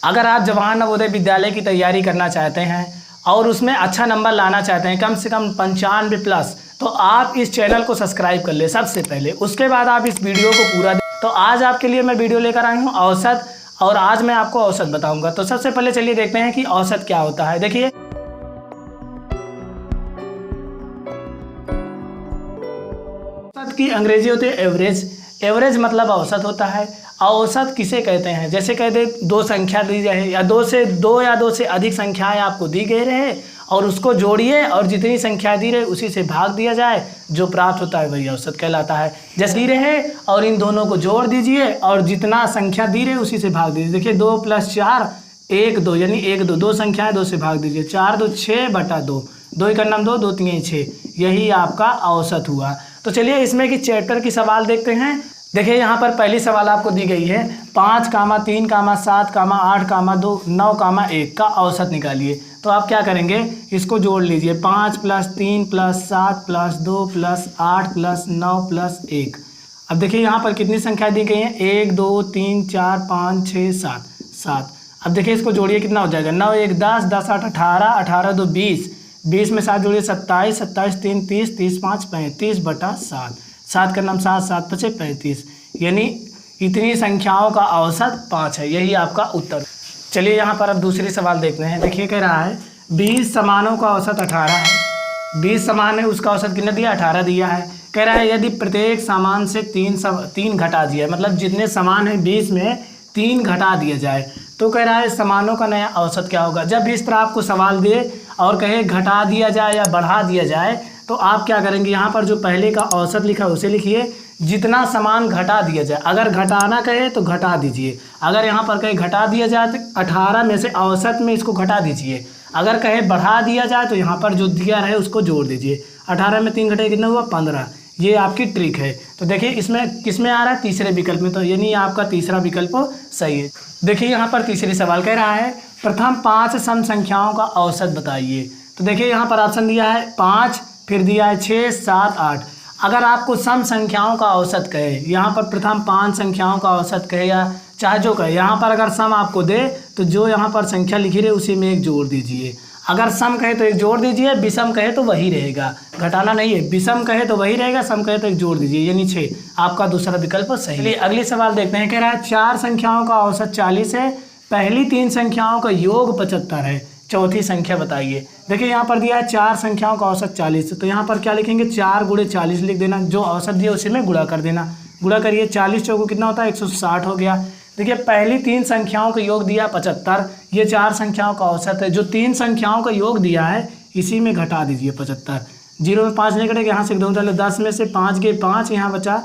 अगर आप जवाहर नवोदय विद्यालय की तैयारी करना चाहते हैं और उसमें अच्छा नंबर लाना चाहते हैं, कम से कम 95 प्लस, तो आप इस चैनल को सब्सक्राइब कर ले सबसे पहले। उसके बाद आप इस वीडियो को पूरा तो आज आपके लिए मैं वीडियो लेकर आई हूँ औसत, और आज मैं आपको औसत बताऊंगा। तो सबसे पहले चलिए देखते हैं कि औसत क्या होता है। देखिए, औसत की अंग्रेजी होती है एवरेज। एवरेज मतलब औसत होता है। औसत किसे कहते हैं? जैसे कहते दो संख्या दी जाए या दो से अधिक संख्याएं आपको दी गई रहे और उसको जोड़िए और जितनी संख्या दी रहे उसी से भाग दिया जाए, जो प्राप्त होता है वही औसत कहलाता है। जैसे दी रहे और इन दोनों को जोड़ दीजिए और जितना संख्या दी रहे उसी से भाग दीजिए। देखिए 2 + 4 1 2, यानी 1 2, दो संख्याएं 2 से भाग दीजिए। 4 2 6/2, 2 × 9 2, 2 3 6, यही आपका औसत हुआ। तो चलिए इसमें कि चैप्टर की सवाल देखते हैं। देखिए यहाँ पर पहली सवाल आपको दी गई है 5, 3, 7, 8, 2, 9, 1 का औसत निकालिए। तो आप क्या करेंगे, इसको जोड़ लीजिए। 5 + 3 + 7 + 2 + 8 + 9 + 1। अब देखिए यहाँ पर कितनी संख्या दी गई है, 1 2 3 4 5 6 7 7। अब देखिए इसको जोड़िए, कितना हो जाएगा, 9 1 10 10 8 18 18 2 20, 20 में 7 जोड़िए 27 27 3 30 30 5 35/7, 7 का नाम 7 7 5 35, यानी इतनी संख्याओं का औसत 5 है। यही आपका उत्तर। चलिए यहाँ पर अब दूसरी सवाल देखते हैं। देखिए कह रहा है 20 सामानों का औसत 18 है। 20 सामान है, उसका औसत कितना दिया, 18 दिया है। कह रहा है यदि प्रत्येक सामान से 3 घटा दिया, मतलब जितने सामान है 20 में 3 घटा दिया जाए, तो कह रहा है सामानों का नया औसत क्या होगा। जब इस तरह आपको सवाल दे और कहे घटा दिया जाए या बढ़ा दिया जाए, तो आप क्या करेंगे, यहाँ पर जो पहले का औसत लिखा है उसे लिखिए, जितना सामान घटा दिया जाए। अगर घटाना कहे तो घटा दीजिए, अगर यहाँ पर कहे घटा दिया जाए तो 18 में से औसत में इसको घटा दीजिए। अगर कहे बढ़ा दिया जाए तो यहाँ पर जो दिया रहे उसको जोड़ दीजिए। 18 में 3 घटे कितना हुआ, 15। ये आपकी ट्रिक है। तो देखिए इसमें किसमें आ रहा है, तीसरे विकल्प में, तो यानी आपका तीसरा विकल्प सही है। देखिए यहाँ पर तीसरी सवाल कह रहा है प्रथम 5 सम संख्याओं का औसत बताइए। तो देखिए यहाँ पर ऑप्शन दिया है 5, फिर दिया है 6 7 8। अगर आपको सम संख्याओं का औसत कहे, यहाँ पर प्रथम 5 संख्याओं का औसत कहे या चाहे जो कहे, यहाँ पर अगर सम आपको दे तो जो यहाँ पर संख्या लिखी रहे उसी में एक जोड़ दीजिए। अगर सम कहे तो एक जोड़ दीजिए, विषम कहे तो वही रहेगा, घटाना नहीं है। विषम कहे तो वही रहेगा, सम कहे तो एक जोड़ दीजिए, यानी 6। आपका दूसरा विकल्प सही है। अगली सवाल देखते हैं। कह रहा है 4 संख्याओं का औसत 40 है, पहली 3 संख्याओं का योग 75 है, चौथी संख्या बताइए। देखिए यहाँ पर दिया है 4 संख्याओं का औसत 40, तो यहाँ पर क्या लिखेंगे, 4 × 40 लिख देना, जो औसत दिया उसी में गुणा कर देना। गुणा करिए, 40 चौको कितना होता है, 160 हो गया। देखिए पहली 3 संख्याओं का योग दिया 75, ये 4 संख्याओं का औसत है। जो 3 संख्याओं का योग दिया है इसी में घटा दीजिए 75। 0 में 5 नहीं कटेगा, यहाँ से 1 2 डालो, 10 में से 5 गए 5, यहाँ बचा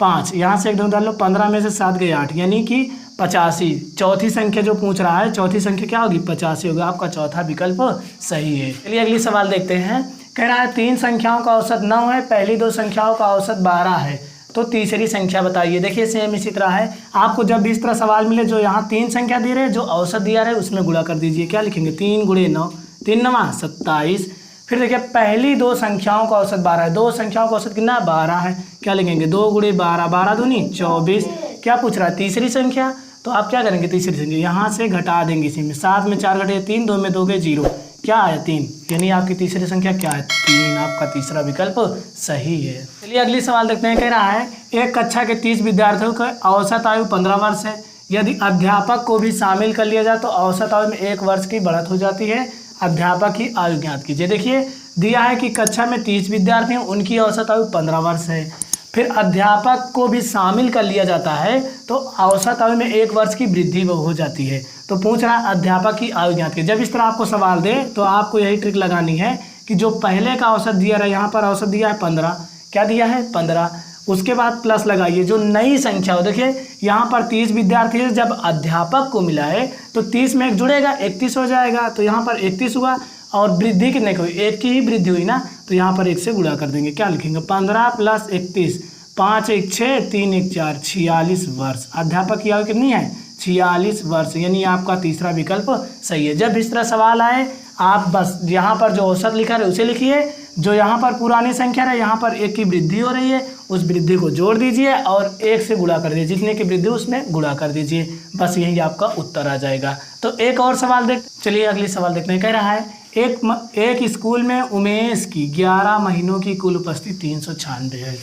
5, यहाँ से 1 2 डालो, 15 में से 7 गए 8, यानी कि 85। चौथी संख्या जो पूछ रहा है, चौथी संख्या क्या होगी, 85 होगा। आपका चौथा विकल्प सही है। चलिए अगली सवाल देखते हैं। कह रहा है 3 संख्याओं का औसत 9 है, पहली 2 संख्याओं का औसत 12 है, तो तीसरी संख्या बताइए। देखिए सेम इसी तरह है, आपको जब भी इस तरह सवाल मिले, जो यहाँ 3 संख्या दे रहे, जो औसत दिया रहे उसमें गुणा कर दीजिए। क्या लिखेंगे, 3 × 9, 3 9 27। फिर देखिए पहली 2 संख्याओं का औसत 12 है, 2 संख्याओं का औसत कितना 12 है, क्या लिखेंगे, 2 × 12, 12 दूनी 24। क्या पूछ रहा है, तीसरी संख्या, तो आप क्या करेंगे, तीसरी संख्या यहाँ से घटा देंगे इसी में। 7 में 4 घटे 3, 2 में 2 गए 0, क्या आया 3, यानी आपकी तीसरी संख्या क्या है, 3। आपका तीसरा विकल्प सही है। चलिए अगली सवाल देखते हैं। कह रहा है एक कक्षा के 30 विद्यार्थियों का औसत आयु 15 वर्ष है, यदि अध्यापक को भी शामिल कर लिया जाए तो औसत आयु में 1 वर्ष की बढ़त हो जाती है। अध्यापक की आयु ज्ञात कीजिए। देखिए दिया है कि कक्षा में 30 विद्यार्थी हैं, उनकी औसत आयु 15 वर्ष है, फिर अध्यापक को भी शामिल कर लिया जाता है तो औसत आयु में 1 वर्ष की वृद्धि हो जाती है। तो पूछ रहा है अध्यापक की आयु ज्ञात कीजिए। जब इस तरह आपको सवाल दे तो आपको यही ट्रिक लगानी है कि जो पहले का औसत दिया है, यहाँ पर औसत दिया है 15, क्या दिया है 15, उसके बाद प्लस लगाइए जो नई संख्या हो। देखिए यहाँ पर 30 विद्यार्थी है, जब अध्यापक को मिला है तो 30 में 1 जुड़ेगा, 31 हो जाएगा, तो यहाँ पर 31 हुआ और वृद्धि कितने की हुई, 1 की ही वृद्धि हुई ना, तो यहाँ पर 1 से गुणा कर देंगे। क्या लिखेंगे, 15 + 31, 5 1 6, 3 1 4, 46 वर्ष। अध्यापक की आयु कितनी है, 46 वर्ष, यानी आपका तीसरा विकल्प सही है। जब इस तरह सवाल आए आप बस यहाँ पर जो औसत लिखा है उसे लिखिए, जो यहाँ पर पुरानी संख्या है यहाँ पर 1 की वृद्धि हो रही है उस वृद्धि को जोड़ दीजिए और 1 से गुणा कर दीजिए, जितने की वृद्धि उसमें गुणा कर दीजिए, बस यही आपका उत्तर आ जाएगा। तो एक और सवाल चलिए अगली सवाल देखते हैं। कह रहा है एक स्कूल में उमेश की 11 महीनों की कुल उपस्थिति 396 है।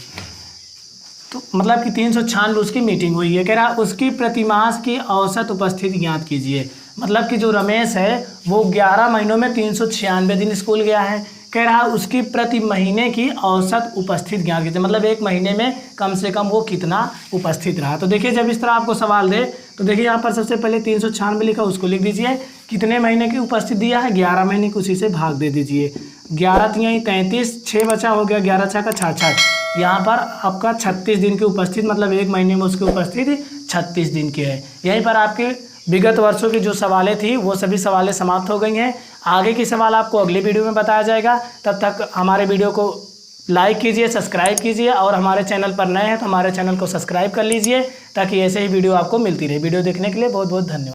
तो मतलब कि 396 उसकी मीटिंग हुई है। कह रहा है उसकी प्रतिमास की औसत उपस्थिति ज्ञात कीजिए। मतलब कि जो रमेश है वो 11 महीनों में 396 दिन स्कूल गया है। कह रहा है उसकी प्रति महीने की औसत उपस्थिति ज्ञात कीजिए, मतलब एक महीने में कम से कम वो कितना उपस्थित रहा। तो देखिए जब इस तरह आपको सवाल दे तो देखिए यहाँ पर सबसे पहले 396 लिखा, उसको लिख दीजिए। कितने महीने की उपस्थिति दिया है, 11 महीने की, उसी से भाग दे दीजिए। 11 तियाई 33, 6 बचा हो गया, 11 छः का 66। यहाँ पर आपका 36 दिन की उपस्थिति, मतलब एक महीने में उसकी उपस्थिति 36 दिन की है। यहीं पर आपके विगत वर्षों की जो सवालें थी वो सभी सवालें समाप्त हो गई हैं। आगे की सवाल आपको अगले वीडियो में बताया जाएगा। तब तक हमारे वीडियो को लाइक कीजिए, सब्सक्राइब कीजिए और हमारे चैनल पर नए हैं तो हमारे चैनल को सब्सक्राइब कर लीजिए ताकि ऐसे ही वीडियो आपको मिलती रहे। वीडियो देखने के लिए बहुत बहुत धन्यवाद।